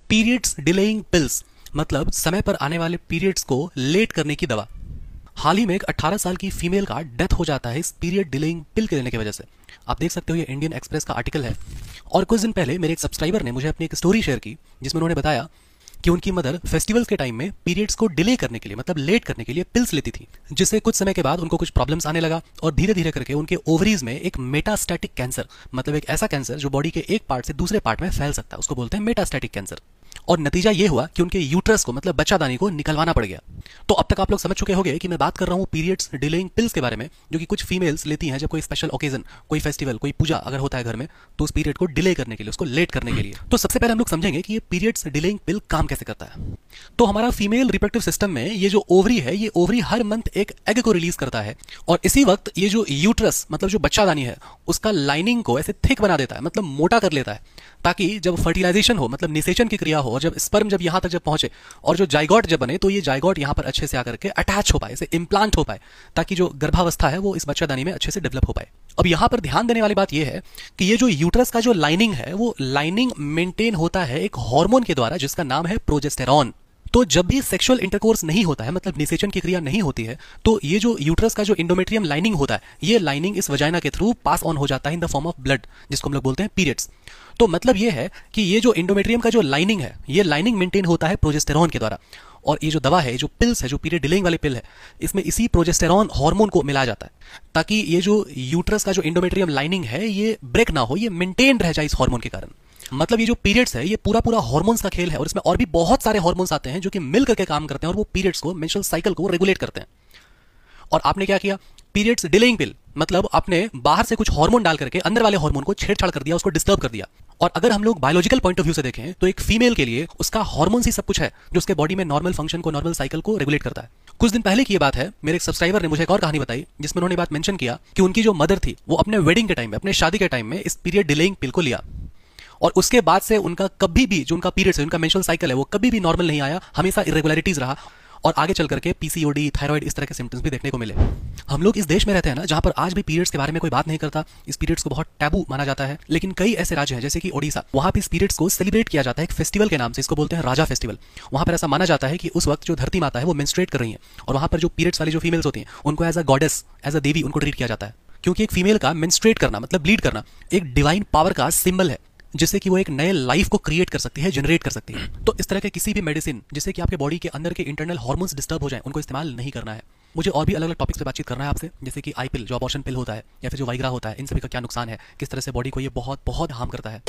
Periods delaying pills मतलब समय पर आने वाले पीरियड्स को लेट करने की दवा। हाल ही में एक 18 साल की फीमेल का डेथ हो जाता है इस पीरियड डिलेइंग पिल के लेने की वजह से। आप देख सकते हो ये इंडियन एक्सप्रेस का आर्टिकल है। और कुछ दिन पहले मेरे एक सब्सक्राइबर ने मुझे अपनी एक स्टोरी शेयर की जिसमें उन्होंने बताया कि उनकी मदर फेस्टिवल्स के टाइम में पीरियड्स को डिले करने के लिए मतलब लेट करने के लिए पिल्स लेती थी, जिससे कुछ समय के बाद उनको कुछ प्रॉब्लम्स आने लगा और धीरे धीरे करके उनके ओवरीज में एक मेटास्टैटिक कैंसर मतलब एक ऐसा कैंसर जो बॉडी के एक पार्ट से दूसरे पार्ट में फैल सकता है, उसको बोलते हैं मेटास्टैटिक कैंसर। और नतीजा ये हुआ कि उनके यूट्रस को मतलब बच्चादानी को निकलवाना पड़ गया। तो अब तक आप लोग समझ चुके होंगे कि मैं बात कर रहा हूँ पीरियड्स डिलेइंग पिल्स के बारे में, जो कि कुछ फीमेल्स लेती हैं जब कोई स्पेशल ओकेजन, कोई फेस्टिवल, कोई पूजा अगर होता है घर में, तो उस पीरियड को डिले करने के लिए, उसको लेट करने के लिए। तो सबसे पहले हम लोग समझेंगे कि ये पीरियड्स डिलेइंग पिल काम कैसे करता है। तो हमारा फीमेल रिप्रोडक्टिव सिस्टम में ये जो ओवरी है, ये ओवरी हर मंथ एक एग को रिलीज करता है और इसी वक्त ये जो यूट्रस मतलब जो बच्चादानी है उसका लाइनिंग को ऐसे थिक बना देता है, मतलब मोटा कर लेता है, ताकि जब फर्टिलाइजेशन हो मतलब निषेचन की क्रिया हो और जब स्पर्म जब यहां तक जब पहुंचे और जो जाइगोट जब बने तो ये जाइगोट यहां पर अच्छे से आकर के अटैच हो पाए, इसे इम्प्लांट हो पाए, ताकि जो गर्भावस्था है वो इस बच्चादानी में अच्छे से डेवलप हो पाए। अब यहां पर ध्यान देने वाली बात यह है कि ये जो यूट्रस का जो लाइनिंग है वो लाइनिंग मेंटेन होता है एक हार्मोन के द्वारा जिसका नाम है प्रोजेस्टेरॉन। तो जब भी सेक्सुअल इंटरकोर्स नहीं होता है मतलब निषेचन की क्रिया नहीं होती है तो ये जो यूट्रस का जो इंडोमेट्रियम लाइनिंग होता है ये लाइनिंग इस वजाइना के थ्रू पास ऑन हो जाता है in the form of blood, जिसको हम लोग बोलते हैं पीरियड्स। तो मतलब ये है कि ये जो इंडोमेट्रियम का जो लाइनिंग है ये लाइनिंग मेंटेन होता है प्रोजेस्टेरॉन के द्वारा। और ये जो दवा है, जो पिल्स है, जो पीरियड डिलेइंग वाली पिल है, इसमें इसी प्रोजेस्टेरॉन हार्मोन को मिलाया जाता है ताकि ये जो यूट्रस का जो इंडोमेट्रियम लाइनिंग है ये ब्रेक ना हो, ये मेंटेन रह जाए इस हार्मोन के कारण। मतलब ये जो पीरियड्स है ये पूरा पूरा हार्मोन्स का खेल है और इसमें और भी बहुत सारे हार्मोन्स आते हैं जो कि मिल करके काम करते हैं और वो पीरियड्स को, मेंस्ट्रुअल साइकिल को रेगुलेट करते हैं। और आपने क्या किया, पीरियड्स डिलेइंग पिल मतलब आपने बाहर से कुछ हार्मोन डाल करके अंदर वाले हार्मोन को छेड़छाड़ कर दिया, उसको डिस्टर्ब कर दिया। और अगर हम लोग बायोलॉजिकल पॉइंट ऑफ व्यू से देखें तो एक फीमेल के लिए उसका हार्मोन्स ही सब कुछ है जो उसके बॉडी में नॉर्मल फंक्शन को, नॉर्मल साइकिल को रेगुलेट करता है। कुछ दिन पहले की ये बात है, मेरे एक सब्सक्राइबर ने मुझे एक और कहानी बताई जिसमें उन्होंने बात मेंशन किया कि उनकी जो मदर थी वो अपने वेडिंग के टाइम में, अपने शादी के टाइम में इस पीरियड डिलेइंग पिल को लिया और उसके बाद से उनका कभी भी जो उनका पीरियड्स है, उनका मेंस्ट्रुअल साइकिल है, वो कभी भी नॉर्मल नहीं आया, हमेशा इरेगुलरिटीज रहा और आगे चल करके पीसीओडी, थायराइड, इस तरह के सिम्टम्स भी देखने को मिले। हम लोग इस देश में रहते हैं ना जहां पर आज भी पीरियड्स के बारे में कोई बात नहीं करता, इस पीरियड्स को बहुत टैबू माना जाता है। लेकिन कई ऐसे राज्य हैं जैसे कि ओडिशा, वहां पे इस पीरियड्स को सेलिब्रेट किया जाता है एक फेस्टिवल के नाम से, इसको बोलते हैं राजा फेस्टिवल। वहां पर ऐसा माना जाता है कि उस वक्त जो धरती माता है वो मेंस्ट्रुएट कर रही है और वहां पर जो पीरियड्स वाली जो फीमेल्स होती हैं उनको as a goddess, as a devi उनको ट्रीट किया जाता है, क्योंकि एक फीमेल का मेंस्ट्रुएट करना मतलब ब्लीड करना एक डिवाइन पावर का सिंबल है जिससे कि वो एक नए लाइफ को क्रिएट कर सकती है, जनरेट कर सकती है। तो इस तरह के किसी भी मेडिसिन जिससे कि आपके बॉडी के अंदर के इंटरनल हार्मोन्स डिस्टर्ब हो जाएं, उनको इस्तेमाल नहीं करना है। मुझे और भी अलग अलग टॉपिक्स पे बातचीत करना है आपसे, जैसे कि आई पिल जो अबॉर्शन पिल होता है या फिर जो वाइग्रा होता है, इन सभी का क्या नुकसान है, किस तरह से बॉडी को ये बहुत बहुत हार्म करता है।